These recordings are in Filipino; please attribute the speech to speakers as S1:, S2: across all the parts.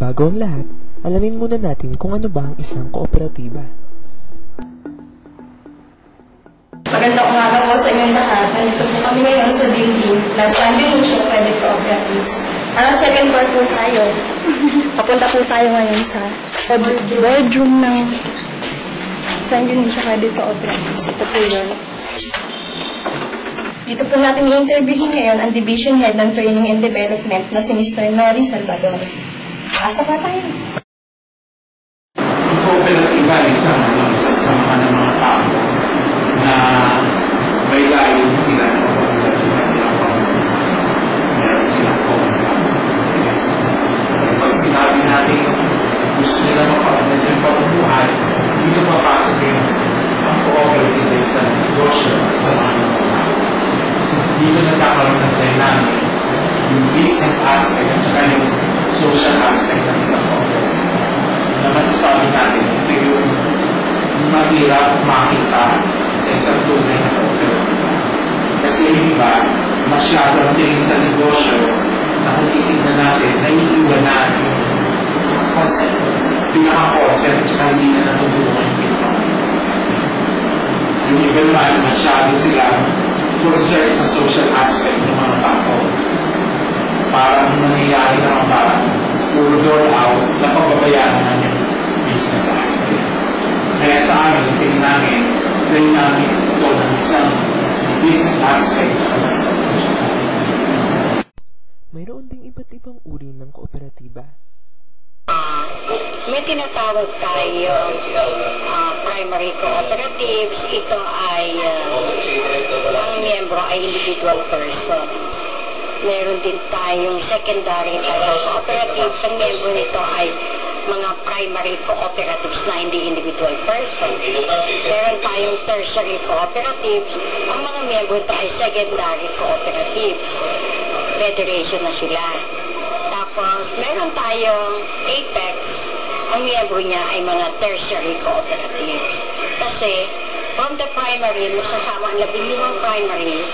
S1: Bago ang lahat, alamin muna natin kung ano ba ang isang kooperatiba.
S2: Magandang umaga po sa inyong lahat. Nandito po kami ngayon sa building ng San Dionisio Credit Cooperatives. Second floor po tayo. Papunta po tayo ngayon sa bedroom ng San Dionisio Credit Cooperatives. Ito po yun. Dito po natin i-interviewin ngayon ang Division Head ng Training and Development na si Mr. Nori Salvador. Asa pa tayo?
S3: Ang kooperatiba ay isang samahan ng mga tao na may layo sila ng meron silang yes. Pag sinabi natin gusto nila mapagandang yung pamumuhay, dito papasok yung ang cooperative sa negosyo at sa mga tao. Kasi dito nagkakaroon ng dynamics, yung business aspect at saka yung social aspect ng isang cooperative. Na masasabi natin, ito yung mahirap makita sa isang tunay na cooperative. Kasi yung iba, masyadong tingin sa negosyo na kung titignan natin, naiiwan na yung concept. Pinaka-concept at saka hindi na natutulungan yung pinaka-concept. Yung iba naman, masyado sila concerned sa social aspect ng mga tao. Parang nangyayari naman parang puro door out na pagbabayaan ng yung business aspect. Kaya sa amin, tingin namin, dynamics ito ng isang business aspect at ng isang social aspect.
S1: Mayroon ding iba't ibang uri ng kooperatiba.
S4: May tinatawag tayong primary cooperatives. Ito ay ang miyembro ay individual persons. Meron din tayong secondary type of cooperatives. Ang miyembro nito ay mga primary cooperatives na hindi individual person. Meron tayong tertiary cooperatives. Ang mga miyembro nito ay secondary cooperatives. Federation na sila. Tapos, meron tayong Apex. Ang miyembro niya ay mga tertiary cooperatives. Kasi, from the primary, masasama ang 15 primaries,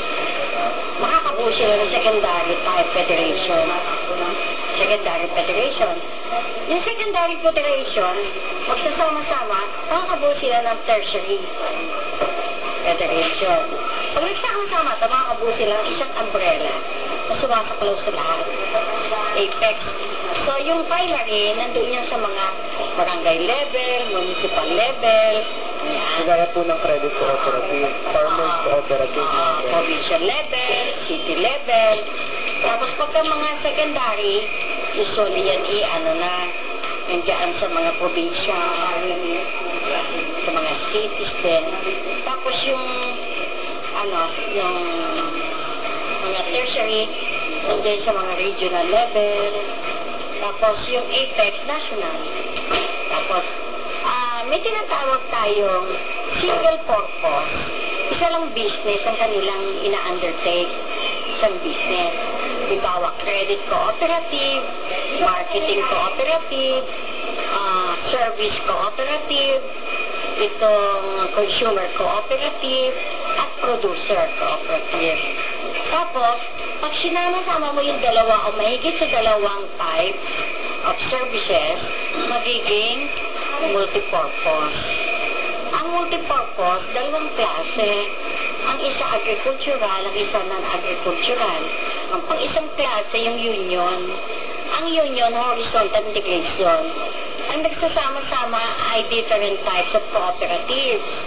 S4: makakabuo sila ng secondary type federation. Secondary federation. Yung secondary federation, magsasama-sama, makakabuo sila ng tertiary federation. Pag nagsama-sama, makakabuo sila ng isang umbrella na sumasaklaw sa lahat. Apex. So, yung primary, nandun yan sa mga barangay level, municipal level,
S5: Sigara po ng credit cooperative, farmers cooperative,
S4: provincial level, city level. Tapos pagka mga secondary, usually yan nandiyan sa mga probinsya, sa mga cities din. Tapos yung mga tertiary, nandiyan sa mga regional level. Tapos yung Apex, national. Tapos, may tinatawag tayong single purpose. Isa lang business ang kanilang ina-undertake. Isang business. Halimbawa, credit cooperative, marketing cooperative, service cooperative, itong consumer cooperative, at producer cooperative. Tapos, pag sinama-sama mo yung dalawa o mahigit sa dalawang types of services, magiging multipurpose. Ang multipurpose, dalawang klase. Ang isa agricultural, ang isa non-agricultural. Ang pang-isang klase, yung union. Ang union, horizontal integration. Ang nagsasama-sama ay different types of cooperatives.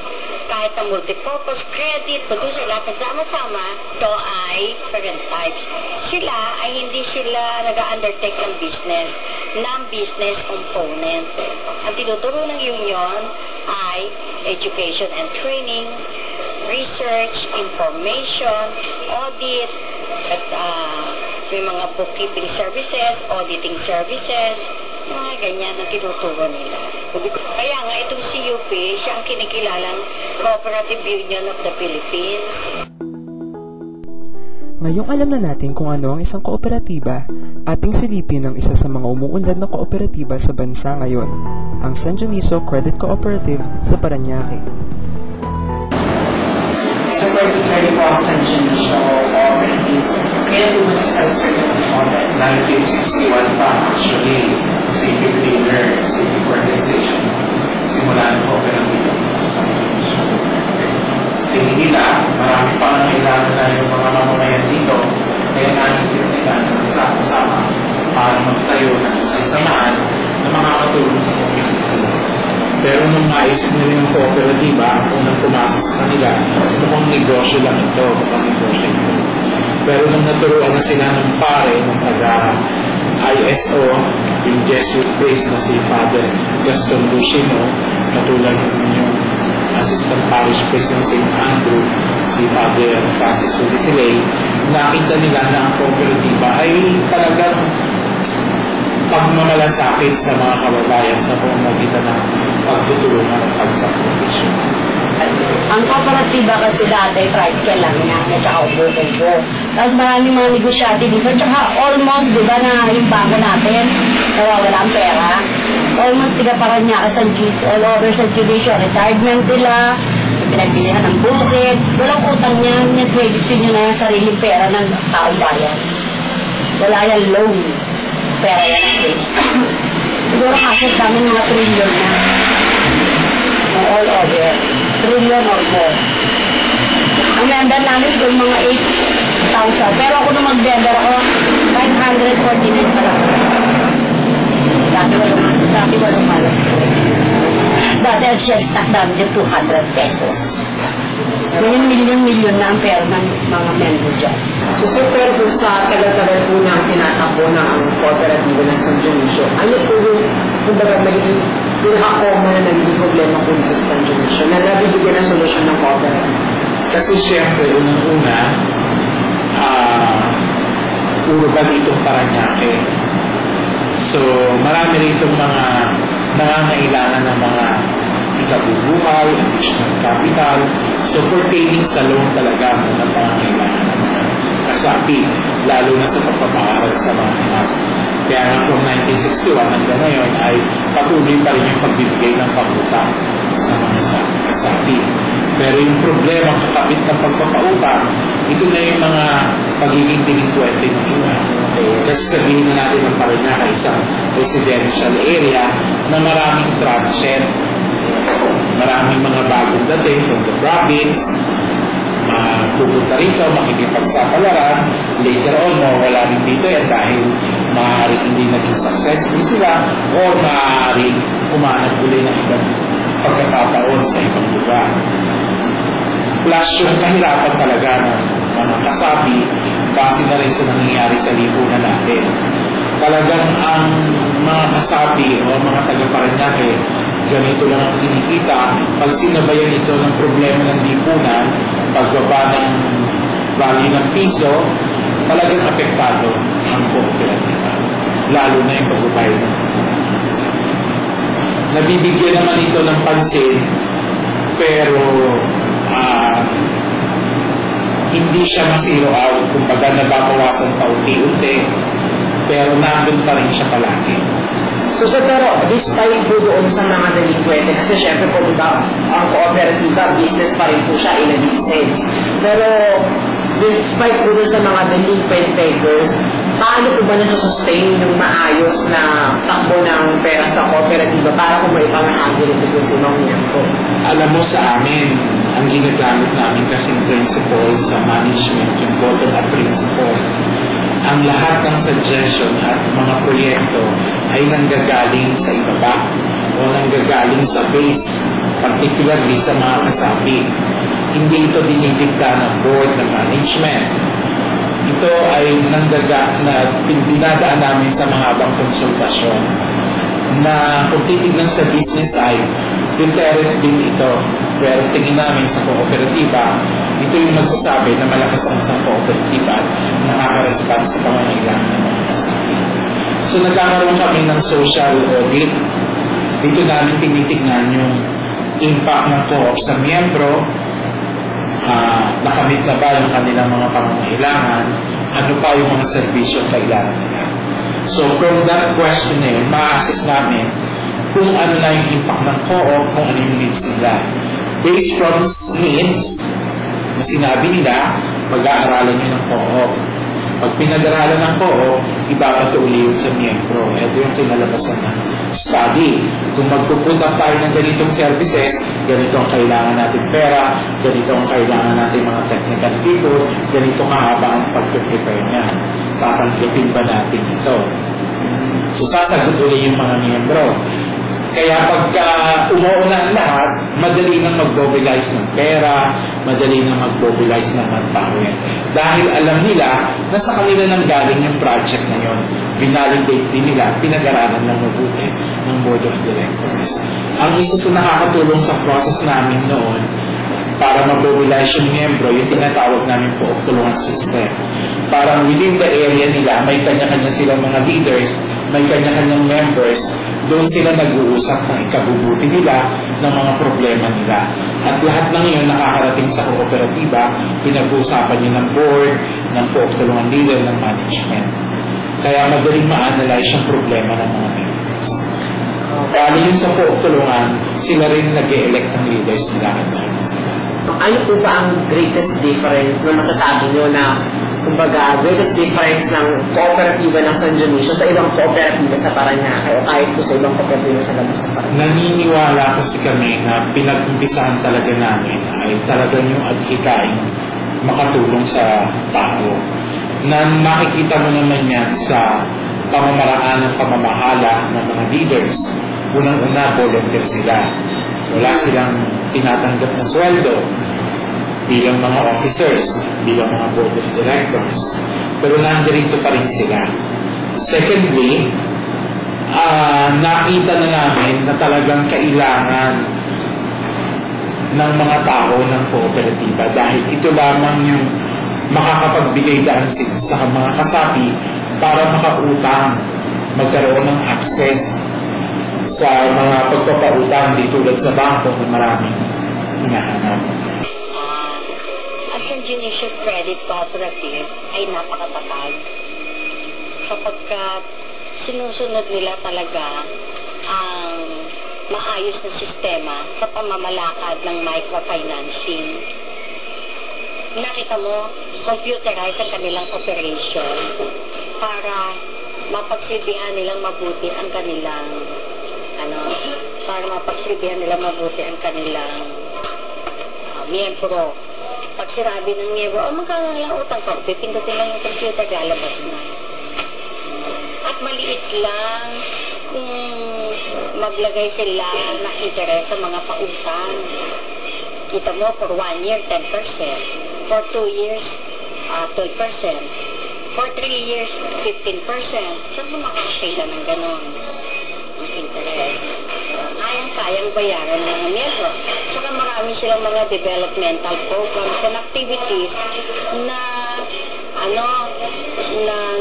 S4: Kahit ang multipurpose, credit, producer, lahat nagsama-sama, ito ay different types. Sila ay hindi sila nag-undertake ng business, non-business component. Ang tinuturo ng union ay education and training, research, information, audit, at may mga bookkeeping services, auditing services, mga ganyan ang tinuturo nila. Kaya nga itong CUP, siya ang kinikilalang Cooperative Union of the Philippines.
S1: Ngayong alam na natin kung ano ang isang kooperatiba, ating silipin ang isa sa mga umuunlad na kooperatiba sa bansa ngayon, ang San Dionisio Credit Cooperative sa Parañaque.
S6: So particularly po ang San Dionisio Cooperatives, kailan po mag-start
S3: 1961 pa actually, civic leader, civic organization, simula ng cooperative sa Indonesia. Tingin nila, marami pa ang kailangan na yung mga mamamayan dito, kaya naisip nila na nagsama-sama para magtayo ng isang samahan na makakatulong sa community. Pero nung maisip nila yung kooperatiba, ang unang pumasa sa kanila, mukhang negosyo lang ito, Pero nung naturuan na sila ng pare, ng taga-ISO, yung Jesuit-based na si Father Gaston Lucino, katulad yung Assistant Parish Priest ng St. Andrew, si Father Francis Udisilay, nakita nila na ang kooperatiba ay talagang pagmamalasakit sa mga kababayan sa pamamagitan ng pagtutulungan at pagsakripisyo.
S6: Ang kooperatiba kasi dati, tricycle lang yan, at saka ubo-ubo. Tapos maraming mga negosyante dito, at saka almost, di ba, na yung bangko natin, nawawala ang pera. Almost tiga Paranaque sa all over sa judicial retirement nila, pinagbilihan ng bukid, walang utang niyan, credit nyo na yung sariling pera ng taong bayan. Wala yan loan, pera yan ang credit. Siguro asset namin mga trillion na. All over. Trillion or more. Ang member namin siguro mga 8,000. Pero ako nung mag-member ako, 549 pa lang. Dati walang malas. Dati ang share stock namin yung 200 pesos. Million na ang pera ng mga member dyan.
S7: So, pero po sa tagal-tagal po na tinatakbo na ang kooperatiba ng San Dionisio, ano po yung, kumbaga, magiging pinaka-common na nagiging problema po dito sa San Dionisio na nabibigyan ng solusyon ng cooperative?
S3: Kasi siyempre, unang-una, urban itong Paranaque. So, marami ritong mga nangangailangan ng mga ikabubuhay, additional capital. So, pertaining sa loan talaga ng pangangailangan ng mga kasapi, lalo na sa pagpapaaral sa mga anak. Kaya nga from 1961 hanggang ngayon ay patuloy pa rin yung pagbibigay ng pangutang sa mga kasapi. Pero yung problema kakabit ng pagpapautang, ito na yung mga pagiging delinquente ng iba. Kasi sabihin na natin ng Paranaque, isang residential area na maraming transient, maraming mga bagong dating from the province, pupunta rito, makikipagsapalaran, later on, mawala rin dito yan dahil maaaring hindi naging successful sila o maaaring umanap uli ng ibang pagkakataon sa ibang lugar. Plus yung kahirapan talaga ng mga kasapi, base na rin sa nangyayari sa lipunan natin. Talagang ang mga kasapi o mga taga-Paranaque, ganito lang ang kinikita. Pag sinabayan ito ng problema ng lipunan, pagbaba ng value ng piso, talagang apektado ang kooperatiba. Lalo na yung pagbabayad ng piso. Nabibigyan naman ito ng pansin, pero hindi siya ma-zero out. Kumbaga nababawasan pa unti-unti, pero nandun pa rin siya palagi.
S7: So, pero despite po doon sa mga delinquente, kasi syempre po diba, ang kooperatiba, business pa rin po siya in a big sense. Pero despite po doon sa mga delinquent beggars, paano po ba nasusustain yung maayos na takbo ng pera sa kooperatiba para kung may pangahagin ito po sa mga po?
S3: Alam mo sa amin, ang ginagamit namin kasing principle sa management, yung bottom-up principle. Ang lahat ng suggestion at mga proyekto ay nanggagaling sa ibaba o nanggagaling sa base, particularly sa mga kasapi. Hindi ito dinidikta ng board ng management. Ito ay dinadaan namin sa mahabang konsultasyon na kung titignan sa business side, deterrent din ito. Pero tingin namin sa kooperatiba, ito yung magsasabi na malakas ang isang kooperatiba at nakaka-respond sa pangangailangan ng mga kasapi. So nagkakaroon kami ng social audit. Dito namin tinitignan yung impact ng co-op sa miyembro, nakamit na ba yung kanilang mga pangangailangan, ano pa yung mga servisyo kailangan nila. So from that questionnaire, ma-assess namin kung ano na yung impact ng co-op, kung ano yung needs nila. Based from needs, na sinabi nila, pag-aaralan nyo ng co-op. Pag pinag-aralan ng COO, ibabato ulit sa miyembro. Ito yung kinalabasan ng study. Kung magpupunta tayo ng ganitong services, ganito ang kailangan natin pera, ganito ang kailangan natin mga technical people, ganito kahaba ang pag-prepare niya. Papangkitin ba natin ito? So sasagot ulit yung mga miyembro. Kaya pagka umuuna ang lahat, madali nang mag-mobilize ng pera, madali nang mag-mobilize ng manpower. Dahil alam nila na sa kanila nang galing yung project na yun. Binalidate din nila, pinag-aralan ng mabuti ng Board of Directors. Ang isa sa nakakatulong sa process namin noon, para mag-mobilize yung miyembro, yung tinatawag namin po tulungan system. Parang within the area nila, may kanya-kanya silang mga leaders, may kanya-kanyang members, doon sila nag-uusap ng ikabubuti nila ng mga problema nila. At lahat ng yun nakakarating sa kooperatiba, pinag-uusapan niyo ng board, ng tulungan leader, ng management. Kaya madaling ma-analyze yung problema ng mga members. Paano yun sa tulungan, sila rin nag-e-elect ng leaders nila at lahat na sila.
S7: Ano po ba ang greatest difference na masasabi nyo na, kumbaga, greatest difference ng kooperatiba ng San Dionisio sa ibang kooperatiba sa Parañaque o kahit po sa ibang kooperatiba sa labas sa Parañaque?
S3: Naniniwala kasi kami na pinag-umpisahan talaga namin ay talagang yung adhikain makatulong sa tao. Na makikita mo naman yan sa pamamaraan ng pamamahala ng mga leaders. Unang-una, volunteer sila. Wala silang tinatanggap na sweldo bilang mga officers, bilang mga board of directors. Pero nandito pa rin sila. Secondly, nakita na namin na talagang kailangan ng mga tao ng kooperatiba dahil ito lamang yung makakapagbigay daan sa mga kasapi para makautang, magkaroon ng access sa mga pagpapautang di tulad sa bangko na maraming hinahanap.
S4: Ang San Dionisio Credit Cooperative ay napakatatag sapagkat sinusunod nila talaga ang maayos na sistema sa pamamalakad ng microfinancing. Nakita mo, computerize ang kanilang operation para mapagsilbihan nilang mabuti ang kanilang miyembro. Pag sinabi ng miyembro, magkano lang utang ko, pipindutin lang yung computer, lalabas na. At maliit lang kung maglagay sila na interes sa mga pautang. Kita mo, for 1 year, 10%. For 2 years, 12%. For 3 years, 15%. Saan mo makakita ng ganon? Ang interest. Kayang bayaran ng miyembro. Saka marami silang mga developmental programs and activities na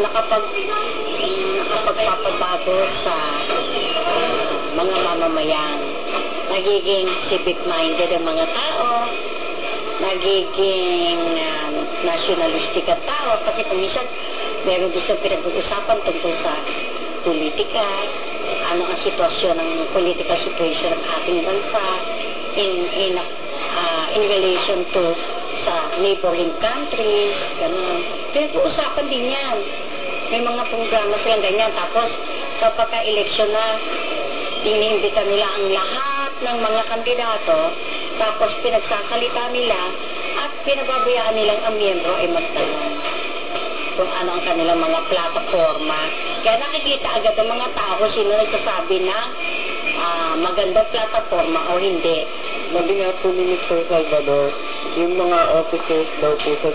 S4: nakapagpapabago sa mga mamamayan. Nagiging civic-minded ang mga tao, nagiging nationalistic at tao, kasi kung minsan meron din silang pinag-uusapan tungkol sa politika, ano ang sitwasyon ng political situation ng ating bansa in relation to sa neighboring countries, gano'n. Pinag-uusapan din yan. May mga programa silang ganyan. Tapos, kapag ka-eleksyon na, iniimbita nila ang lahat ng mga kandidato, tapos pinagsasalita nila, at pinababayaan nilang ang miyembro ay magtanong kung ano ang kanilang mga plataforma. Kaya nakikita agad ng mga tao sino nagsasabi na magandang plataforma o hindi.
S5: Sabi nga po ni Mr. Salvador, yung mga officers daw po sa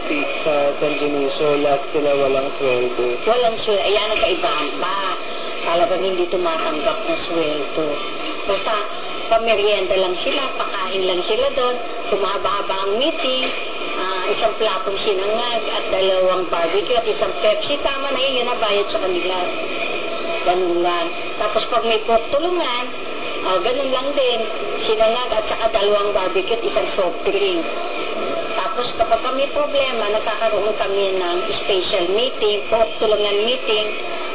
S5: San Dionisio, lahat sila walang sweldo.
S4: Walang sweldo. Ayan ang kaibahan pa. Talagang hindi tumatanggap ng sweldo. Basta pamerienda lang sila, pakain lang sila doon, kumahaba-haba ang meeting, isang platong sinangag at 2 barbecue at isang Pepsi, tama na yun ang bayad sa kanila. Ganun lang. Tapos pag may tulungan, ganun lang din, sinangag at saka 2 barbecue at isang soft drink. Tapos kapag may problema, nagkakaroon kami ng special meeting, tulungan meeting,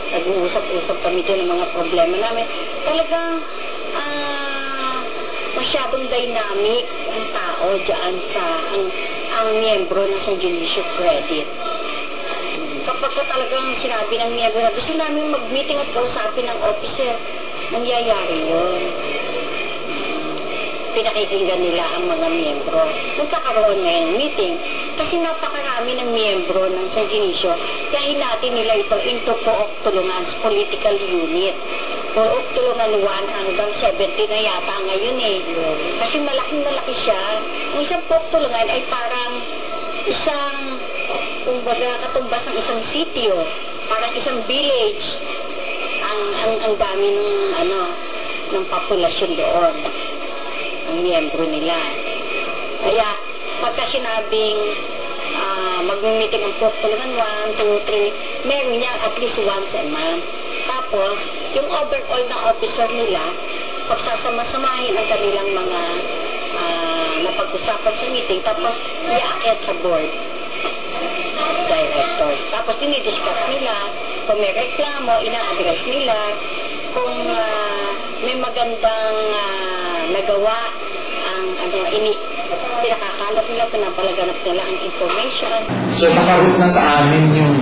S4: nag-uusap-usap kami doon ng mga problema namin. Talagang masyadong dynamic ang tao dyan sa ang miyembro ng San Dionisio Credit. kapag ka talagang sinabi ng miyembro na gusto namin mag-meeting at kausapin ng officer, nangyayari yun. Pinakikinggan nila ang mga miyembro. Nagkakaroon ngayon ng meeting kasi napakarami ng miyembro ng San Dionisio dahil natin nila ito into Pook Tulungan's political unit. Pook Tulungan 1 hanggang 70 na yata ngayon eh. Kasi malaking-malaki siya. Ang isang Pook Tulungan ay parang isang, kumbaga katumbas ng isang sitio, parang isang village. Ang dami ng populasyon doon. Ang miyembro nila. Kaya, pagka sinabing mag-meeting ang Pook Tulungan 1, 2, 3, meron niya at least once a month. Tapos, yung overall na officer nila, pagsasama-samahin ang kanilang mga napag-usapan sa meeting, tapos iaakit sa board directors. Tapos, dinidiscuss nila, kung may reklamo, ina-address nila, kung may magandang nagawa ang pinakakalat nila, pinapalaganap nila ang information.
S3: So nakaroon na sa amin yung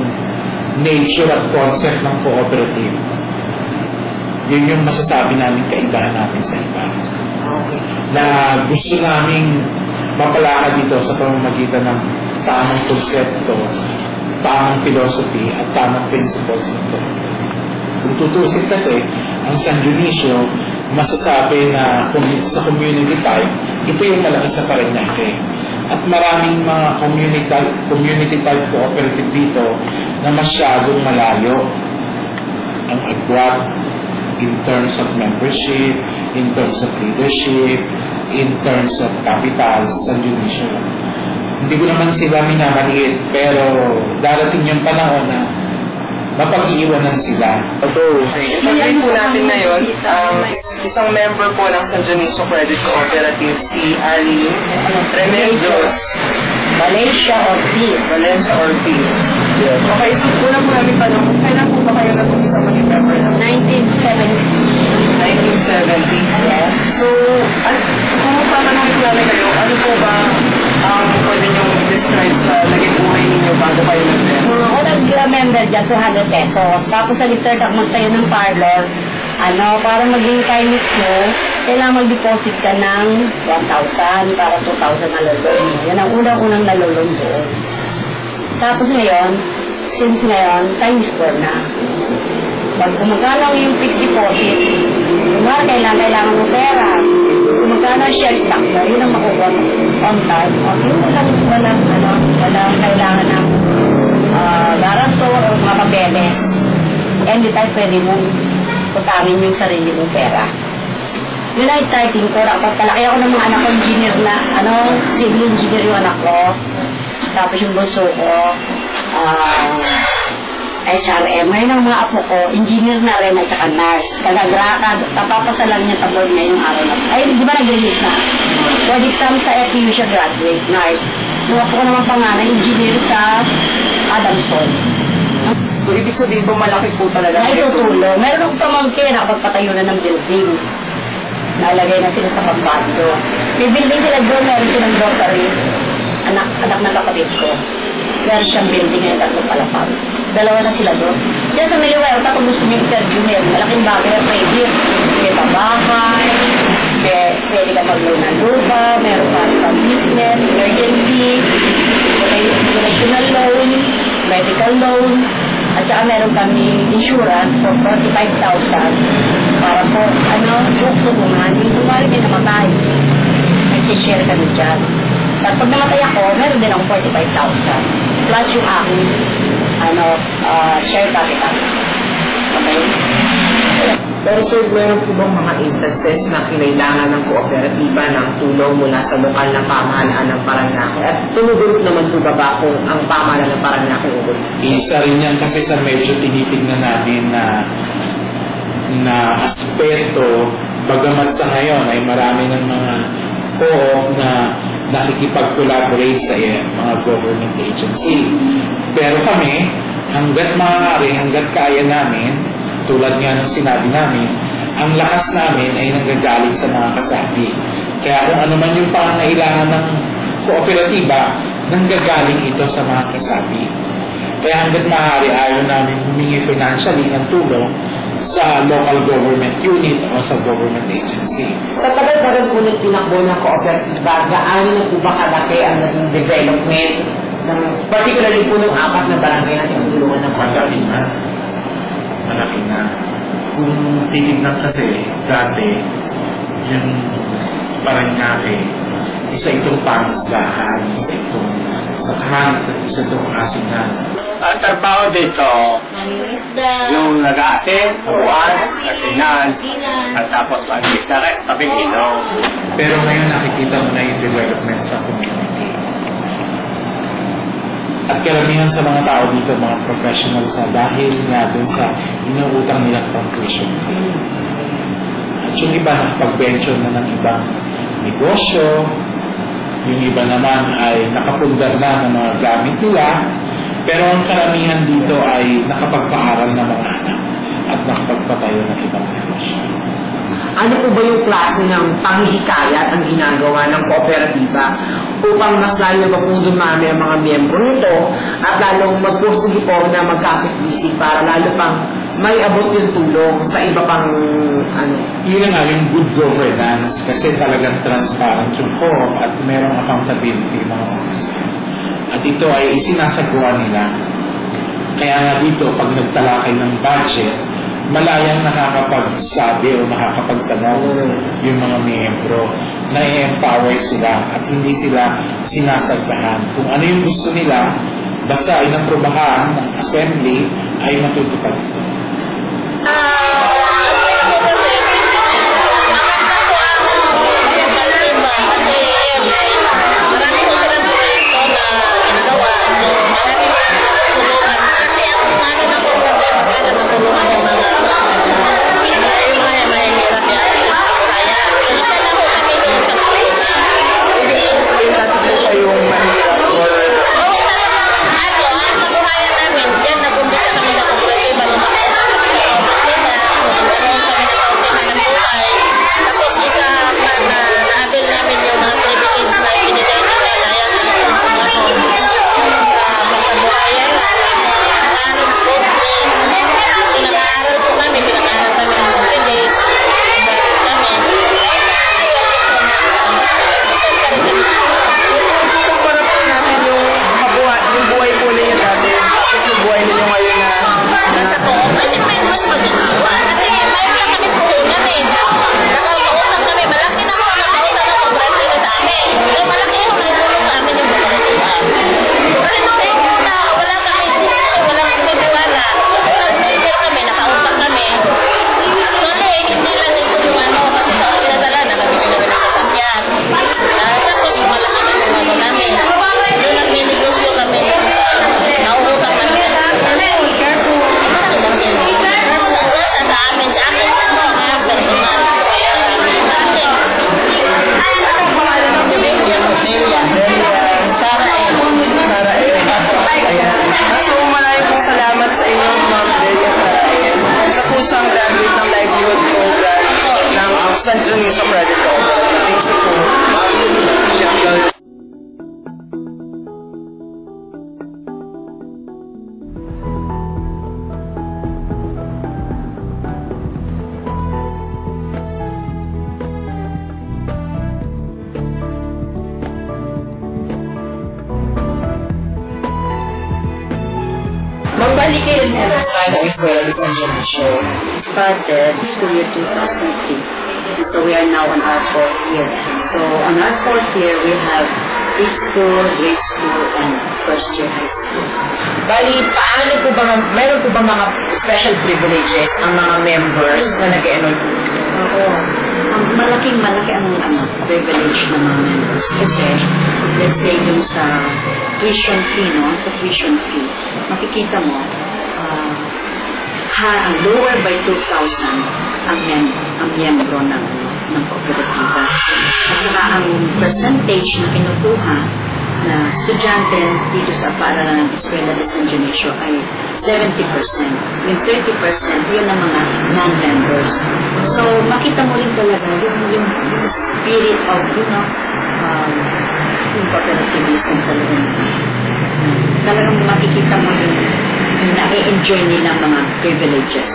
S3: nature at concept ng cooperative. Yun yung masasabi namin kaibahan natin sa iba.
S7: Okay.
S3: Na gusto naming mapalakad dito sa pamamagitan ng tamang konsepto, tamang philosophy at tamang principles nito. Kung tutusin kasi, ang San Dionisio, masasabi na sa community type, ito yung malaki sa Parañaque. At maraming mga community type cooperative dito na masyadong malayo ang agwat in terms of membership, in terms of leadership, in terms of capital sa San Dionisio. Hindi ko naman sila minamaliit, pero darating yung panahon na mapag-iiwanan sila.
S5: Ipag-rate po natin ngayon ang isang member po ng San Dionisio Credit Cooperative, si Aline Remedios
S6: Valencia Ortiz.
S5: Okay, so una po namin tanong, kailan po ba kayo nag-umpisa maging member ng 1970?
S6: Yes.
S5: So, kung pamanungin namin kayo, ano po ba ang pwede niyong describe sa naging buhay ninyo bago kayo nag-member?
S6: Ako nag-member dyan, 200 pesos. Tapos nag-start ako magtayo ng parlor. Para maging Chinese mo, kailangan mag-deposit ka ng 1,000 para 2,000 nalulong mo. Yan ang unang-unang nalulong doon. Tapos ngayon, since ngayon, Chinese 4 na. Pag kumagkano yung fixed deposit, kailangan mo pera. Kung magkano share stock na, yun ang makukuha on time. Yun walang kailangan ng garantor o mga papeles. Anytime pwede mong putamin yung sarili mong pera. Yun ang starting ko. Palaki ako ng mga anak ko, engineer na, civil engineer yung anak ko. Tapos yung bunso ko, HRM. Ngayon ang mga apo ko, engineer na rin at saka nurse. Tapapasa lang niya sa board niya yung araw na. Ay, di ba nag-release na? Board exam sa FPU siya graduate, nurse. Yung apo ko naman panganay, engineer sa Adamson.
S5: So, ibig sabihin po, malaki po talaga.
S6: Ay, tutulong. Meron akong pamangkin, nakapagpatayo na ng building. Nalagay na sila sa pagbato. May building sila doon, meron silang grocery. Anak ng kapatid ko. Meron siyang building ngayon, tatlong palapag. Dalawa na sila doon. Diyan sa Miliwero, kung gusto niyo interview nila, malaking bagay na pwede. May pabahay, pwede ka mag-loan ng lupa, meron ka pang business, emergency, international loan, medical loan, at saka meron kami insurance for 45,000 para po, tutulungan. Hindi kumari may namatay. Nag-share kami dyan. Tapos pag namatay ako, meron din akong 45,000. Plus yung aking share capital. Okay?
S7: Pero sir, meron po bang mga instances na kinailangan ng kooperatiba ng tulong mula sa lokal na pamahalaan ng Parañaque? At tumugulot naman po ba kung ang pamahalaan ng Parañaque ugol?
S3: Isa rin yan kasi sa medyo tinitignan namin na aspeto, bagamat sa ngayon ay marami ng mga co-op na nakikipag-collaborate sa mga government agency. Pero kami, hanggat maaari, hanggat kaya namin, tulad nga ng sinabi namin, ang lakas namin ay nanggagaling sa mga kasapi. Kaya kung ano man yung pangangailangan ng kooperatiba, nanggagaling ito sa mga kasapi. Kaya hanggat maaari, ayaw namin humingi financially ng tulong sa local government unit o sa government agency.
S7: Sa tagal-tagal po ng tinakbo ng kooperatiba, gaano na po ba kalaki ang naging development, particularly po ng 4 na barangay na tinutulungan ng
S3: Malaki na. Malaki na. Kung tinignan kasi, dati, yung Paranaque, isa itong pangisdahan, isa itong sakahan, isa itong asinan.
S8: Ang trabaho dito, yung nag-aasin, uwan, asinan, at tapos mag-isda rest, tabing ilaw.
S3: Pero ngayon nakikita mo na yung development sa community. At karamihan sa mga tao dito, mga professionals na dahil nga dun sa inuutang nilang pang-tuition fee. At yung iba nakapag-venture na ng ibang negosyo, yung iba naman ay nakapundar na ng mga gamit nila, pero ang karamihan dito ay nakapagpaaral na mga anak at nakapagpatayo ng ibang negosyo.
S7: Ano po ba yung klase ng panghihikayat ang ginagawa ng kooperatiba upang mas lalo pa po dumami ang mga miyembro nito at lalong magpursige po na magkapit-bisig para lalo pang may abot yung tulong sa iba pang
S3: Yun na nga yung good governance kasi talagang transparent yung co-op at merong accountability mga officer. At ito ay isinasagawa nila. Kaya nga dito, pag nagtalakay ng budget, malayang nakakapagsabi o nakakapagtanong yung mga miyembro na i-empower sila at hindi sila sinasagdahan. Kung ano yung gusto nila, basta inaprobahan ng assembly ay matutupad ito.
S5: San Juniso Credit Cooperative. Thank you po.
S7: Mambalikin mo ang eskwela ni San Juniso.
S6: Started school year 2003. So we are now on our 4th year. So on our 4th year, we have preschool, grade school, and first year high school.
S7: Bali, paano po ba, meron po ba mga special privileges ang mga members na nag-enroll po?
S6: Oo. Malaki ang privilege ng mga members. Kasi, let's say, yung sa tuition fee, no? Sa tuition fee, makikita mo, lower by 2,000 ang miyembro ng kooperatiba. At saka ang percentage na kinukuha na estudyante dito sa paaralan ng Eskwela de San Dionisio ay 70%. Yung 30%, yun ang mga non-members. So, makita mo rin talaga yung spirit of, yung cooperativism talagang makikita mo yung ma-enjoy nilang mga privileges.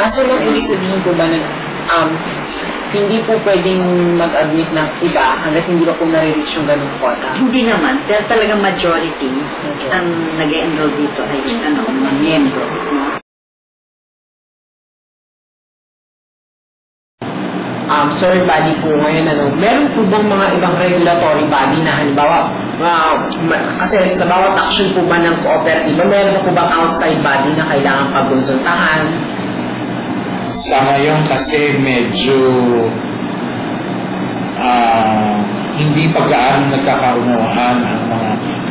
S7: So, ibig sabihin po ba na hindi po pwedeng mag-admit ng iba hanggat hindi pa po nare-reach yung ganung quota?
S6: Hindi naman, dahil talagang majority ang nag-enroll dito ay mga miyembro.
S7: Sir, body po ngayon, meron po bang mga ibang regulatory body na halimbawa, kasi sa bawat action po ba ng cooperative, meron po bang outside body na kailangan pagkonsultahan?
S3: Sa ngayon kasi medyo hindi pag-aano nagkakaunawaan ang mga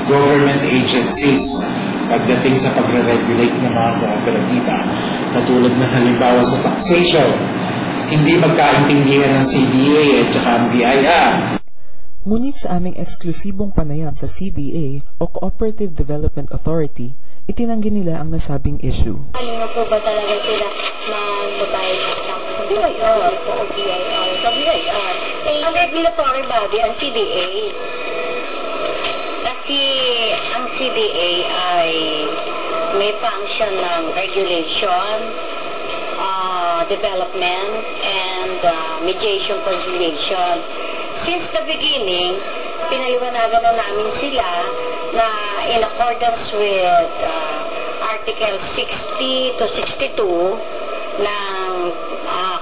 S3: government agencies pagdating sa pagre-regulate ng mga kooperatiba. Katulad na halimbawa sa taxation, hindi magkaintindihan ng CDA at saka ang BIR.
S1: Ngunit sa aming eksklusibong panayam sa CDA o Cooperative Development Authority, itinanggi nila ang nasabing issue.
S4: Ano po ba talaga sila magbabayad ng tax kung sa BIR o BIR? Sa BIR, ang regulatory body, ang CDA. Kasi ang CDA ay may function ng regulation, development, and mediation conciliation. Since the beginning, pinaliwanagan na namin sila na in accordance with Article 60 to 62 ng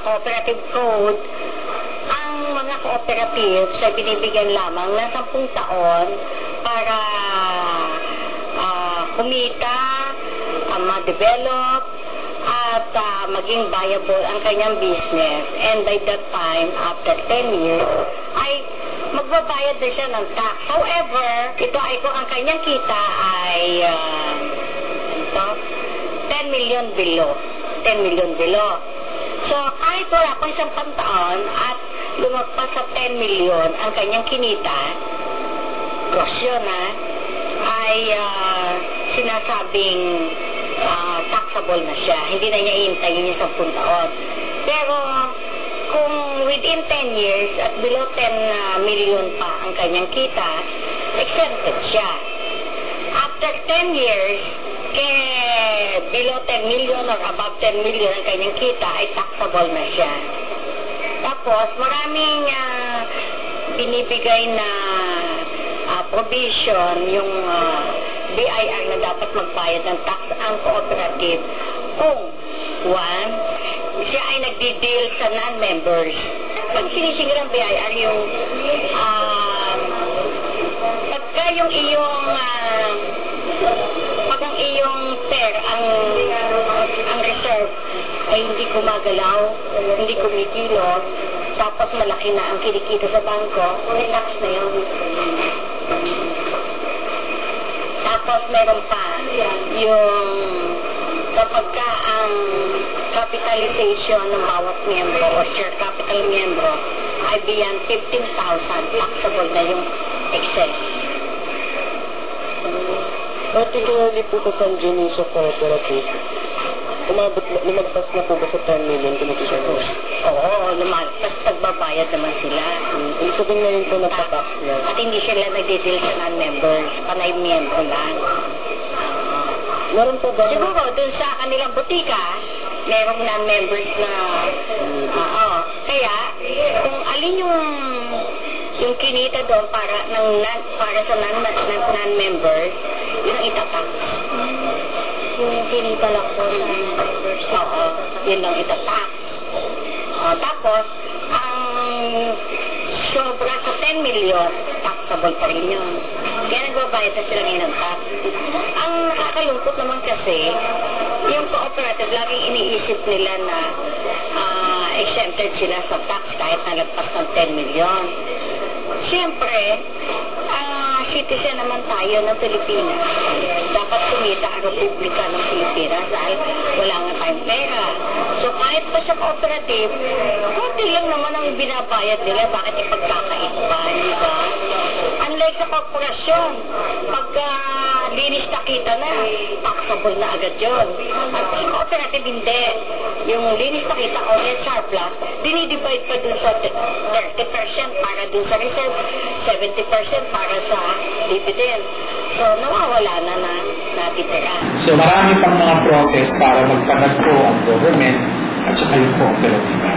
S4: Cooperative Code, ang mga cooperatives ay binibigyan lamang ng 10 taon para kumita, ma-develop, at maging viable ang kanyang business. And by that time, after 10 years, ay magbabayad na siya ng tax. However, ito ay kung ang kanyang kita ay 10 million below. 10 million below. So, kahit wala pang 10 taon at lumagpas sa 10 million ang kanyang kinita, gross yun ay sinasabing taxable na siya. Hindi na niya iintayin yung 10 taon. Pero, kung within 10 years at below 10 million pa ang kanyang kita, exempted siya. After 10 years, below 10 million or above 10 million ang kanyang kita, ay taxable na siya. Tapos, maraming binibigay na provision yung BIR na dapat magbayad ng tax ang cooperative kung siya ay nagdi-deal sa non-members. Pag sinisingil ng BIR yung pagka yung iyong pag ang iyong pair ang reserve ay hindi gumagalaw, hindi kumikilos, tapos malaki na ang kinikita sa bangko, may tax na yun. Tapos meron pa yung kapag ka ang capitalization ng bawat miyembro o share capital miyembro ay beyond 15,000, taxable na yung excess.
S5: Particularly po sa San Dionisio Cooperative, lumagpas na po ba sa 10 million kinikita po?
S4: Oo, lumagpas, nagbabayad naman sila.
S5: Ibig sabihin na yun po nagpa-tax na.
S4: At hindi sila nagdi-deal sa non-members, panay miyembro lang.
S5: Meron po ba?
S4: Siguro, dun sa kanilang butika, merong non-members na, kaya, kung alin yung kinita doon para sa non-members, yun ang itatax. Yung kinita lang po sa non-members. Oo, yun ang itatax. Tapos, ang sobra sa 10 million, taxable pa rin yun. Kaya nagbabayad na sila ngayon ng tax. Ang nakakalungkot naman kasi, yung cooperative, laging iniisip nila na exempted sila sa tax kahit nalagpas ng 10 million. Siyempre, citizen naman tayo ng Pilipinas. Dapat kumita ang Republika ng Pilipinas dahil wala nga tayong pera. So kahit pa sa cooperative, konti lang naman ang binabayad nila, bakit ipagkakait pa, di ba? Unlike sa korporasyon, pagka linis na kita na, taxable na agad yun. At sa cooperative, hindi. Yung linis na kita o net surplus, dinidivide pa dun sa 30% para dun sa reserve, 70% para sa dividend. So, nawawala na natitira.
S3: So marami pang mga process para magpanagpo ang government at saka yung kooperatiba.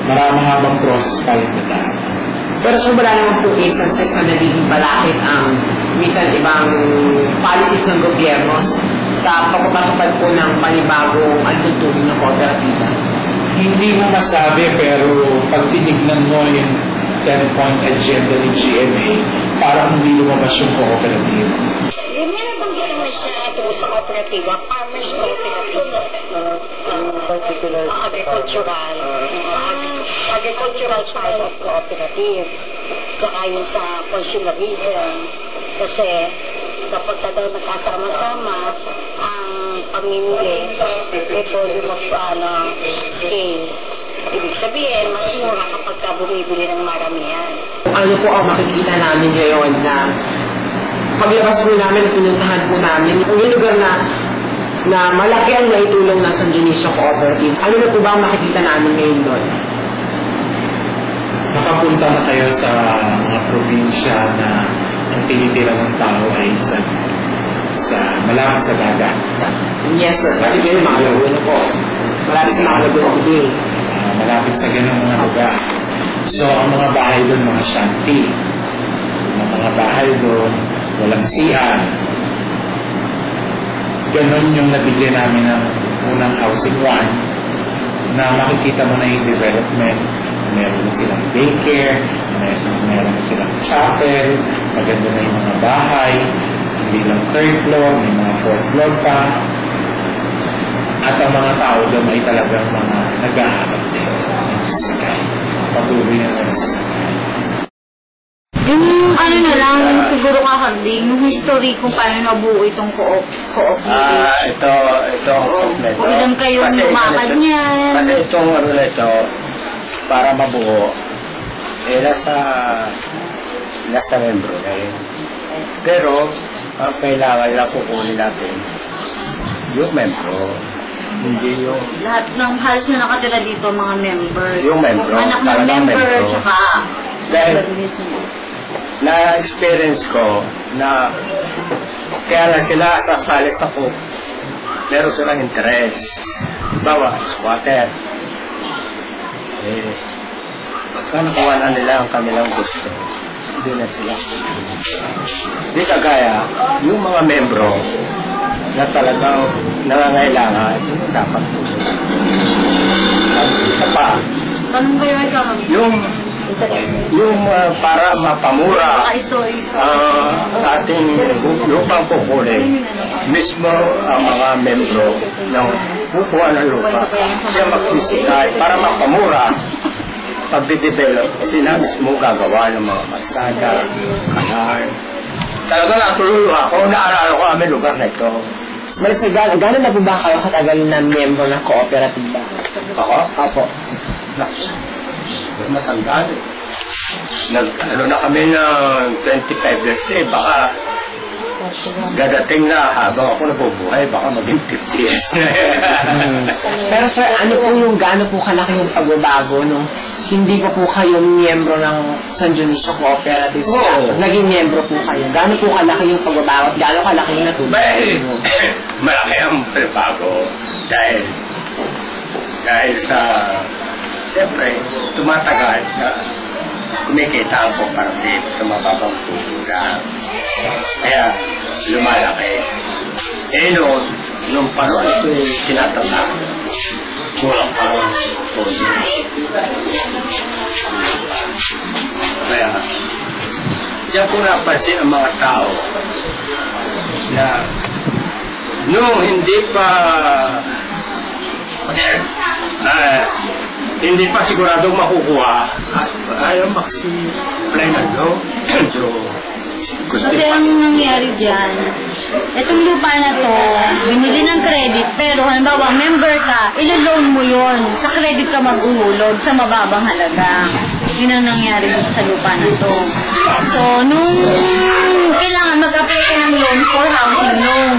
S3: Marami habang process pa yung dadaan.
S7: Pero so wala naman po instances na nagiging balakid ang minsan ibang policies ng gobyerno sa pagpapatupad po ng panibagong altutunin ng kooperatiba.
S3: Hindi mo masabi pero pag tinignan mo yung 10-point agenda ni GMA, parang hindi lumabas yung kooperatiba.
S4: Yung may nabanggit naman siya tungkol sa kooperatiba, farmers cooperative. Particular agricultural type of cooperatives. Tsaka yung sa consumerism. Kasi kapag ka daw nagkasama-sama, ang pamimili, may volume of scales. Ibig sabihin, mas mura kapag ka bumibili ng maramihan.
S7: Ano po ang makikita namin ngayon na paglabas po namin at pinuntahan po namin yung lugar na malaki ang naitulong na San Dionisio Cooperative. Ano na po ba ang makikita namin ngayon doon?
S3: Nakapunta na kayo sa mga probinsya na ang tinitira ng tao ay malapit sa dagat.
S7: Yes, sir. Sabi kayo, Makalaguno po. Malapit sa Makalaguno din.
S3: Malapit sa ganang mga lugar. So, ang mga bahay doon, mga shanty. Ang mga bahay doon, walang CR. Ganon yung nabigyan namin ng unang housing one na makikita mo na yung development. Meron na silang daycare, meron na silang chapel, maganda na yung mga bahay, hindi lang third floor, may mga fourth floor pa. At ang mga tao doon ay talagang mga nag-aaral din, nagsisakay. Patuloy na nagsisakay.
S9: Yung ano na lang, siguro kakanding, yung history kung paano nabuo itong cooperative.
S8: Ito ang kompleto.
S9: Kung ilan kayong lumakad niyan.
S8: Kasi itong ano na ito, para mabuo, nasa membro na rin. Pero, ang kailangan lang kukunin natin, yung membro. Hindi yung...
S9: Lahat ng halos na nakatira dito, mga members.
S8: Yung membro.
S9: Anak ng member, tsaka...
S8: Dahil, na-experience ko na kaya lang sila sasali sa coop. Meron silang interest. Bawa, squatter. Pagka nakuha na nila ang kanilang gusto, hindi na sila. Hindi kagaya, yung mga membro na talagang nangangailangan, yun dapat po. At isa pa,
S9: Tanong ba yung kakabit?
S8: yung para mapamura sa ating lupang kukunin, mismo ang mga membro ng kukuha ng lupa, siya magsisikay para mapamura. Pagde-develop, sila mismo gagawa ng mga kalsada, kanal. Talaga natulungan ako, naaralo ko kami lugar na ito.
S7: Sir, gano'n na po ba kayo katagal na member ng kooperatiba?
S8: Ako?
S7: Opo.
S8: Matandaan eh. Ano na kami ng 25 years eh, baka dadating na habang ako nabubuhay, baka maging 50 years na.
S7: Pero sir, ano po yung gaano po kalaki yung pagbabago nung hindi pa po kayo miyembro ng San Dionisio Cooperative? Naging miyembro po kayo. Gaano po kalaki yung pagbabago at gaano kalaki yung natulong?
S8: Malaki ang pagbabago dahil sa siyempre, tumatagal na kumikita ang cooperative sa mababang kultura. Kaya, lumalaki. Noon, nung panahon ito tinatanda, kulang pa ang pondo. Kaya, diyan ko napansin ang mga tao na nung hindi pa hindi pa siguradong makukuha at ayaw maksi-apply na
S9: Kasi ang nangyari dyan, itong lupa na to, binili ng credit, pero halimbawa member ka, ilo-loan mo yon, sa credit ka mag-uhulog sa mababang halaga. Yun ang nangyari dito sa lupa na to. So, nung kailangan mag-apply ka ng loan for housing loan,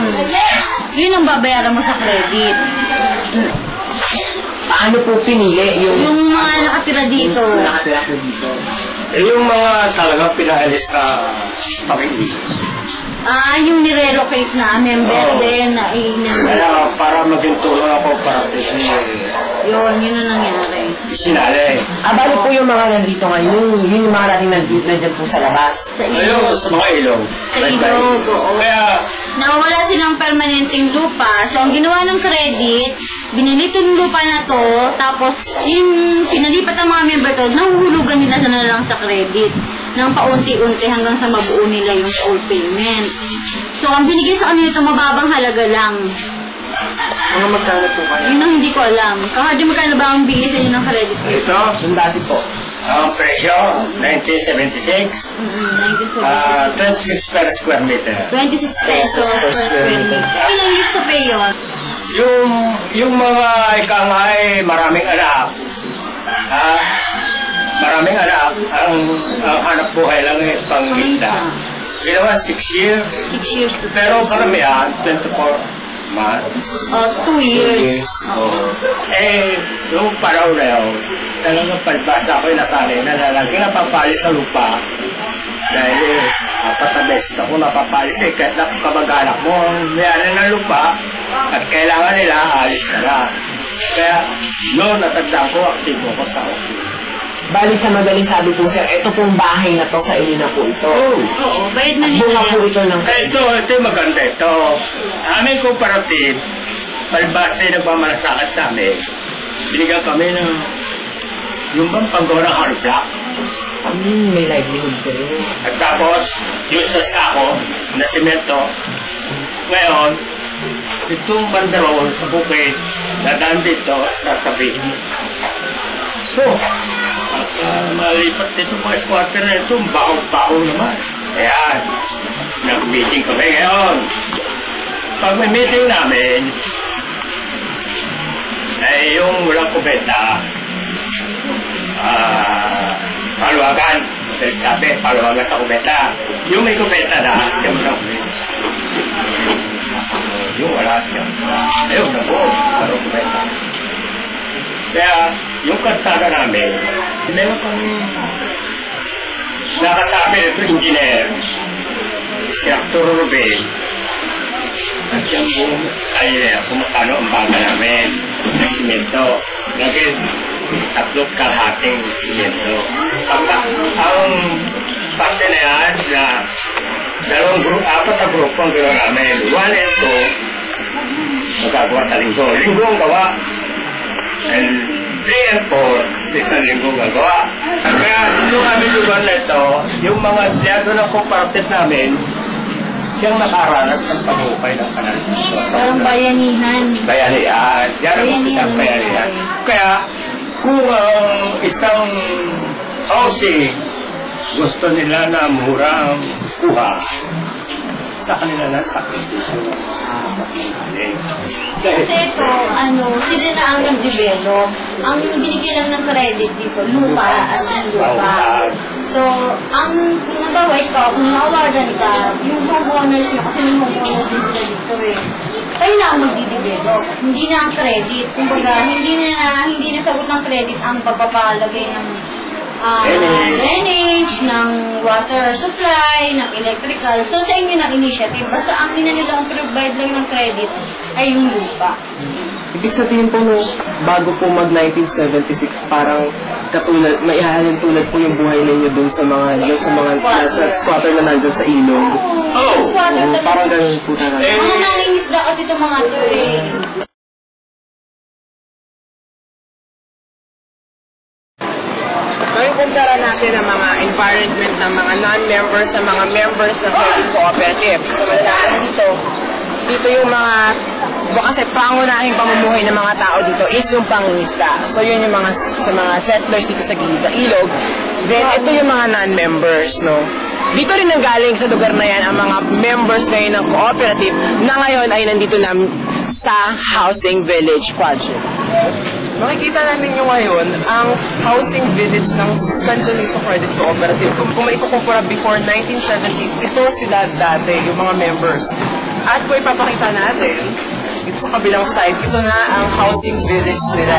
S9: yun ang babayaran mo sa credit.
S7: Paano po pinili yung
S9: mga nakatira dito?
S7: Nakatira po dito.
S8: Yung mga talagang pinaalis sa pag-ibig.
S9: Yung nire-locate na member din na
S8: Kaya para maging tulong ako para
S9: yun ang nangyari.
S8: sinali.
S7: Bali po yung mga nandito ngayon, yun yung mga natin nandyan po sa labas.
S8: Ayun, sa mga ilog.
S9: Sa ilog, oo.
S8: Kaya,
S9: Nawawala silang permanenteng lupa. So, ang ginawa ng credit, binili itong lupa na to, tapos yung pinalipat ng mga member to, nahuhulugan nila na lang sa credit ng paunti-unti hanggang sa mabuo nila yung full payment. So, ang binigay sa kanila ito, mababang halaga lang.
S5: Mga magkano po kayo?
S9: Yun ang hindi ko alam. Kakadi magkano ba ang bigay sa inyo ng credit?
S8: ito,
S7: Yung dati po.
S8: ang presyo, 1976, 26 per square meter.
S9: 26 pesos per square meter. Ilang years to pay yun?
S8: Yung mga ika nga ay maraming anak. Maraming anak. Ang hanap buhay lang ay pang-isda. Ginawa 6 years.
S9: 6 years to pay.
S8: Pero karamihan, 24 months.
S9: 2 years.
S8: Yung panahon na yun, talagang palbasa ako'y nasanay na lagi napapalis sa lupa. Dahil apat na beses ako napapalis kahit na kamag-anak mo ang mayari ng lupa at kailangan nila alis ka na. Kaya noon natagdaan ko, aktibo ko sa office.
S7: Bali sa madaling sabi po sir, ito pong bahay na to sa inyo na po ito.
S9: Oo, bayad na nila
S7: Bunga po
S9: yan.
S7: ito ng...
S8: Ito yung maganda ito. Aming cooperative, palbasa yung nagmamalasakit sa amin. Binigyan kami ng yung bang panggawa ng hard block.
S7: May livelihood po rin.
S8: At tapos, yung sa sako na simento, ngayon, itong banderol sa bukid, nadaan dito sa sabi. Malipat dito mga squatter na ito, baho-baho naman. Ayan, nag-meeting kami ngayon. Pag may meeting namin, ay yung walang kubeta, paluwagan. Sabi, paluwagan sa kubeta. Yung may kubeta na, siya mo na kubeta. Yung wala siya. Ayun na po, parang kubeta. Kaya, yung kasada namin, meron kami nakasabi nito, engineer, si Arturo Rubel, at yung buong ay kung makano ang baga namin na simento. Naging 3 kalahating simento. Ang parte na yan na 4 na grupo ang gano'n namin. 1 and 2 magagawa sa linggo. Linggo ang gawa. And 3 and 4 sa isang linggo gagawa. Kaya yung aming lugar na ito, yung mga diado ng cooperative namin, siyang nakaranas ng pagbuhay ng kanalisasyon.
S9: Parang bayanihan.
S8: Bayanihan. Diyan ang isang bayanihan. Kaya, kung ang isang housing gusto nila na murang kuha, sa kanila na sakripisyo.
S9: Kasi ito, sila na ang nag-develop. Ang binigyan lang ng credit dito, lupa, as in lupa. So, ang nabawa ikaw, kung na-awardan ka, yung homeowners nyo, kasi may homeowners din sila dito kayo na ang magdi-develop. Hindi na ang credit. Kumbaga, hindi na sagot ng credit ang pagpapalagay ng drainage, ng water supply, ng electrical. So, sa inyo ng initiative, basta ang nilang provide lang ng credit ay yung lupa.
S5: Ibig sabihin po bago po mag-1976, parang katulad, maihalin tulad po yung buhay ninyo dun sa mga nasa squatter na nandyan sa ilog.
S9: Squatter talaga.
S5: Parang ganun po talaga.
S9: Mga nangingisda kasi itong mga to
S7: Kumpara natin ang mga environment ng mga non-members sa mga members ng credit cooperative. So, malalaman dito yung mga, kasi pangunahing pamumuhay ng mga tao dito is yung pangingisda. So, yun yung sa mga settlers dito sa gilid ng ilog. Then, ito yung mga non-members, no? Dito rin nanggaling sa lugar na yan ang mga members ngayon ng cooperative na ngayon ay nandito na sa Housing Village Project.
S5: Makikita natin nyo ngayon ang housing village ng San Janiso Credit Cooperative. Kung may ikukumpara before 1970s, ito sila dati, yung mga members. At kung ipapakita natin, dito sa kabilang side, ito na ang housing village nila.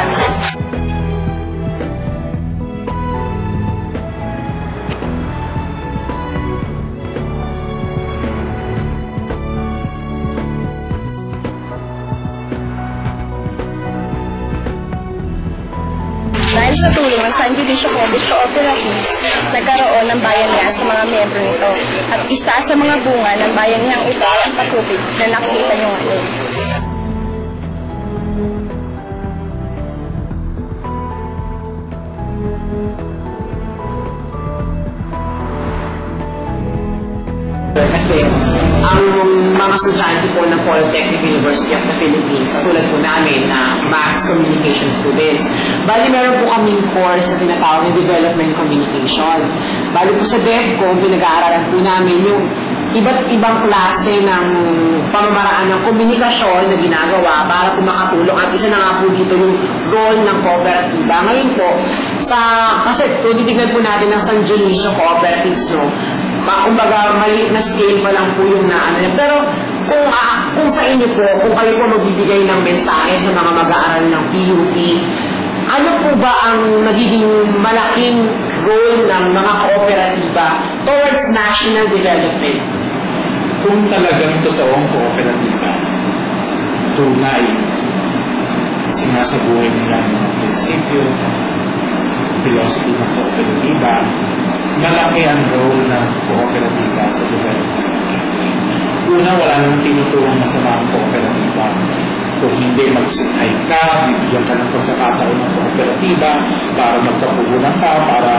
S2: Sa tulong ng San Judicial Credit Cooperatives, nagkaroon ng bayanihan sa mga miyembro nito. At isa sa mga bunga ng bayanihang ito ang patubig na nakikita nyo ngayon.
S7: Kasi ang mga estudyante po ng Polytechnic University of the Philippines, katulad po namin na mass communication students, bali meron po kaming course na tinatawag na Development Communication. Bali po sa DEFCO, pinag-aaralan po namin yung iba't ibang klase ng pamamaraan ng komunikasyon na ginagawa para po makatulong. At isa na nga po dito yung role ng kooperatiba. Ngayon po, kasi titignan po natin ng San Dionisio Cooperatives, no? Kumbaga, maliit na scale pa lang po yung naano niya. Pero kung sa inyo po, kung kayo po magbibigay ng mensahe sa mga mag-aaral ng PUP, ano po ba ang nagiging malaking role ng mga kooperatiba towards national development?
S3: Kung talagang totoong kooperatiba, tunay, sinasabuhay nila ang mga prinsipyo, philosophy ng kooperatiba, malaki ang role ng kooperatiba sa development. Una, wala nang tinutulong masama ang kooperatiba. Kung hindi mag-sit-hike ka, bibigyan ka ng pagkakataon ng kooperatiba para magkapugunan ka, para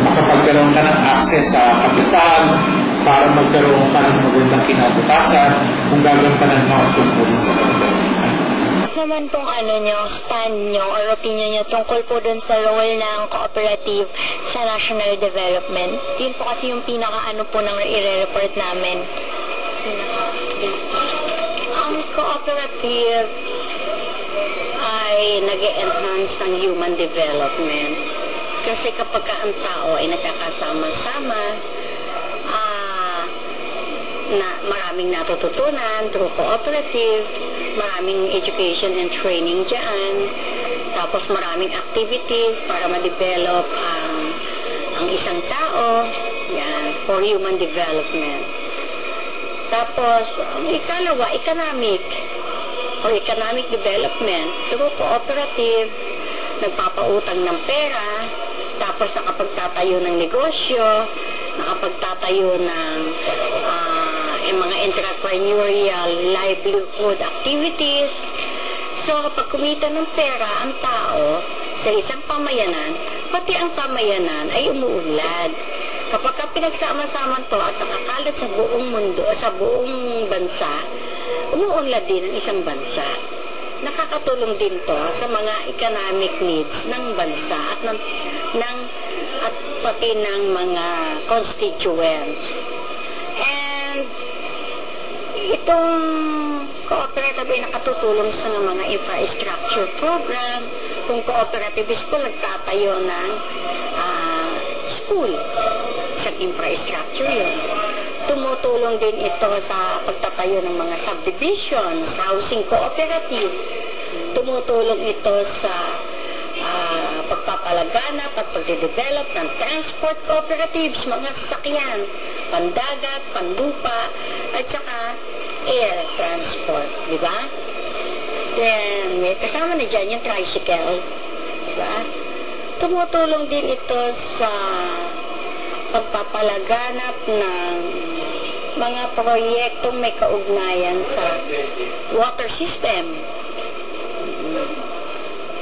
S3: makapagkaroon ka ng access sa kapital, para magkaroon ka ng magandang kinabukasan kung gagampanan mo ang tungkulin sa kooperatiba.
S4: Naman pong stand nyo or opinion nyo tungkol po dun sa role ng cooperative sa national development. Yun po kasi yung pinaka po nang i-report namin. Ang cooperative ay nag-enhance ng human development. Kasi kapag ang tao ay nagkakasama-sama, na maraming natututunan through cooperative, maraming education and training dyan, tapos maraming activities para ma-develop ang isang tao, yan, for human development. Tapos, ikalawa, economic development through cooperative, nagpapautang ng pera, tapos nakapagtatayo ng negosyo, nakapagtatayo ng mga entrepreneurial livelihood activities. So, kapag kumita ng pera ang tao sa isang pamayanan, pati ang pamayanan ay umuunlad. Kapag pinagsama-sama to at nakakalat sa buong mundo, sa buong bansa, umuunlad din ang isang bansa. Nakakatulong din to sa mga economic needs ng bansa at pati ng mga constituents. And itong cooperative ay nakatutulong sa mga infrastructure program. Kung cooperative school, nagtatayo ng school, isang infrastructure yun. Tumutulong din ito sa pagtatayo ng mga subdivisions, housing cooperative. Tumutulong ito sa pagpapalaganap at pagde-develop ng transport cooperatives, mga sasakyan, pandagat, panlupa, at saka air transport, di ba? Then, may kasama na dyan yung tricycle, di ba? Tumutulong din ito sa pagpapalaganap ng mga proyektong may kaugnayan sa water system.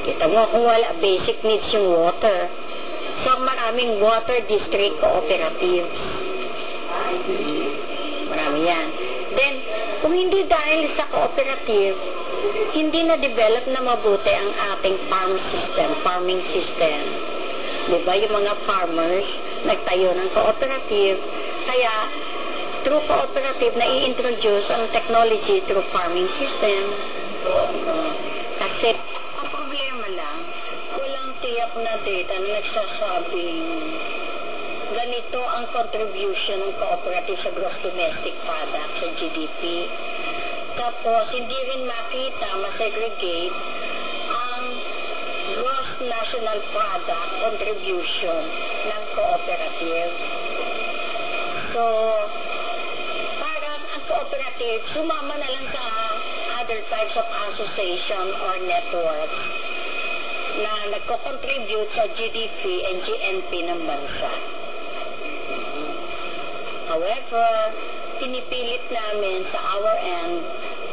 S4: Kita mo, kung wala, basic needs yung water. So, maraming water district cooperatives. Marami yan. Then, kung hindi dahil sa cooperative, hindi na-develop na mabuti ang ating farming system. Diba? Yung mga farmers, nagtayo ng cooperative. Kaya, through cooperative, na-i-introduce ang technology through farming system. Kasi, ang problema lang, walang tiyak na data na nagsasabing ganito ang contribution ng cooperative sa gross domestic product, sa GDP. Tapos, hindi rin makita, masegregate ang gross national product contribution ng cooperative. So, parang ang cooperative, sumama na lang sa other types of association or networks. na nagko-contribute sa GDP and GNP ng bansa. However, pinipilit namin sa our end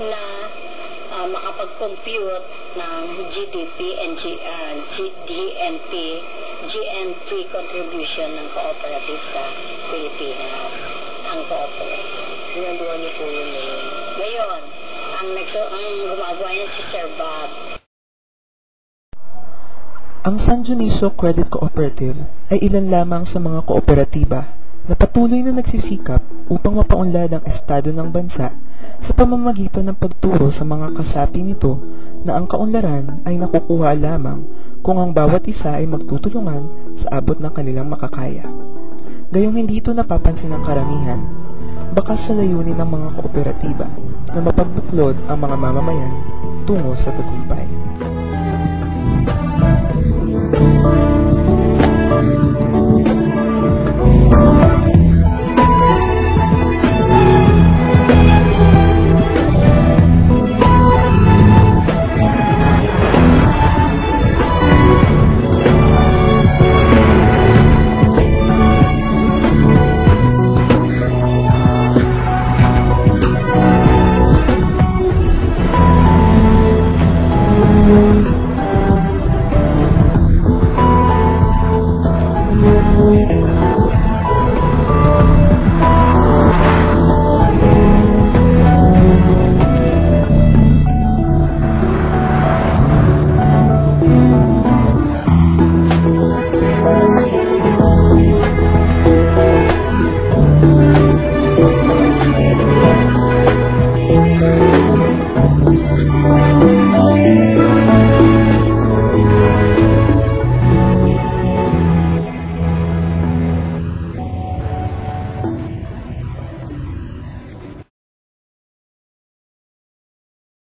S4: na makapag-compute ng GDP and GNP contribution ng cooperative sa Pilipinas. Ang cooperative. Ginagawa niyo po yun ngayon. Ngayon, ang gumagawa niya si Sir Bob.
S1: Ang San Dionisio Credit Cooperative ay ilan lamang sa mga kooperatiba na patuloy na nagsisikap upang mapaunlad ang estado ng bansa sa pamamagitan ng pagturo sa mga kasapi nito na ang kaunlaran ay nakukuha lamang kung ang bawat isa ay magtutulungan sa abot ng kanilang makakaya. Gayong hindi ito napapansin ng karamihan, bakas sa layunin ng mga kooperatiba na mapagbuklod ang mga mamamayan tungo sa tagumpay.